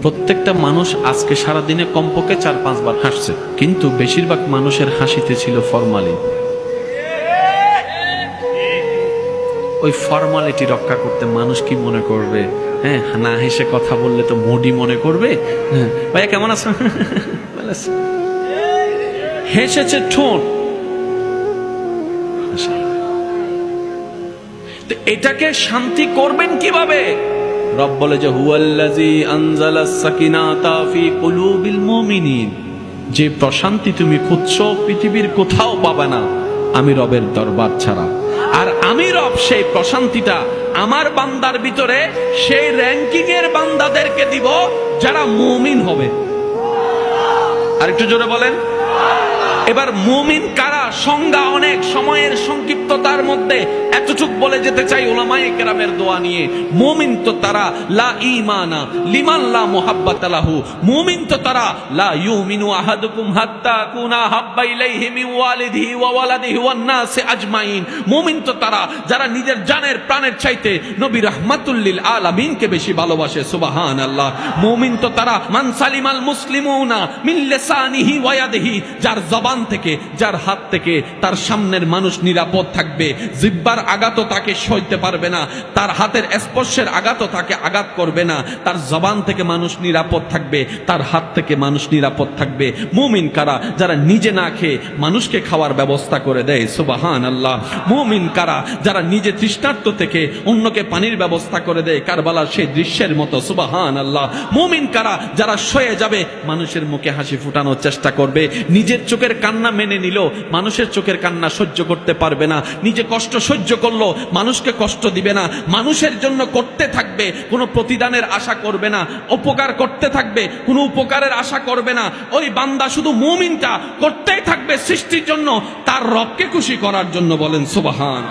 প্রত্যেকটা মানুষ আজকে সারাদিনে কমপক্ষে 4-5 বার হাসছে, কিন্তু বেশিরভাগ মানুষের হাসিতে ছিল ফরমালিন। ওই ফর্মালিটি রক্ষা করতে মানুষ কি মনে করবে, হ্যাঁ না হেসে কথা বললে তো মোডি মনে করবে, হ্যাঁ ভাইয়া কেমন আছেন, হেসেছে ঠোঁট, তো এটাকে শান্তি করবেন কিভাবে? রব বলে যে হুয়াল্লাযী আনজালাস সাকিনাতা ফি কুলুবিল মুমিনিন, যে প্রশান্তি তুমি খুঁজছো পৃথিবীর কোথাও পাবে না আমি রবের দরবার ছাড়া। আর আমি রব সেই প্রশান্তিটা আমার বান্দার ভিতরে সেই র্যাঙ্কিং এর বান্দাদেরকে দিব যারা মুমিন হবে। আরেকটু জোরে বলেন। এবার মুমিন কারা? সংজ্ঞা অনেক, সময়ের সংক্ষিপ্ততার মধ্যে এতটুক বলে যেতে চাই উলামায়ে কেরামের দোয়া নিয়ে। মুমিন তো তারা লা ঈমানা লিমান লা মুহাব্বাতা লাহু, মুমিন তো তারা লা ইউমিনু আহাদুকুম হাত্তা কুনা হাব্বা ইলাইহি মিন ওয়ালিদিহি ওয়া ওয়ালাদিহি ওয়ান নাসি আজমাইন। মুমিন তো তারা যারা নিজের জানের প্রাণের চাইতে নবী রাহমাতুল লিল আলামিনকে বেশি ভালোবাসে। সুবহানাল্লাহ। মুমিন তো তারা মান সালিমাল মুসলিমুনা মিন লিসানিহি ওয়া ইয়াদিহি, যার জবান থেকে যার হাত থেকে তার সামনের মানুষ নিরাপদ থাকবে, জিহ্বার আঘাতও তাকে সইতে পারবে না, তার হাতের স্পর্শের আঘাতও তাকে আঘাত করবে না, তার জবান থেকে মানুষ নিরাপদ থাকবে, তার হাত থেকে মানুষ নিরাপদ থাকবে। মুমিন কারা? যারা নিজে না খেয়ে মানুষকে খাওয়ার ব্যবস্থা করে দেয়। সুবহানাল্লাহ। মুমিন কারা? যারা নিজে তৃষ্ণার্ত থেকে অন্যকে পানির ব্যবস্থা করে দেয়, কারবালার সেই দৃশ্যের মতো। সুবহানাল্লাহ। মুমিন কারা? যারা সয়ে যাবে মানুষের মুখে হাসি ফুটানোর চেষ্টা করবে, নিজের চোখের কান্না মেনে নিল, মানুষের চোখের কান্না সহ্য করতে পারবে না, নিজে কষ্ট সহ্য করলো, মানুষকে কষ্ট দিবে না, মানুষের জন্য করতে থাকবে, কোনো প্রতিদানের আশা করবে না, উপকার করতে থাকবে, কোনো উপকারের আশা করবে না। ওই বান্দা শুধু মুমিনটা করতেই থাকবে সৃষ্টির জন্য, তার রবকে খুশি করার জন্য। বলেন সুবহান।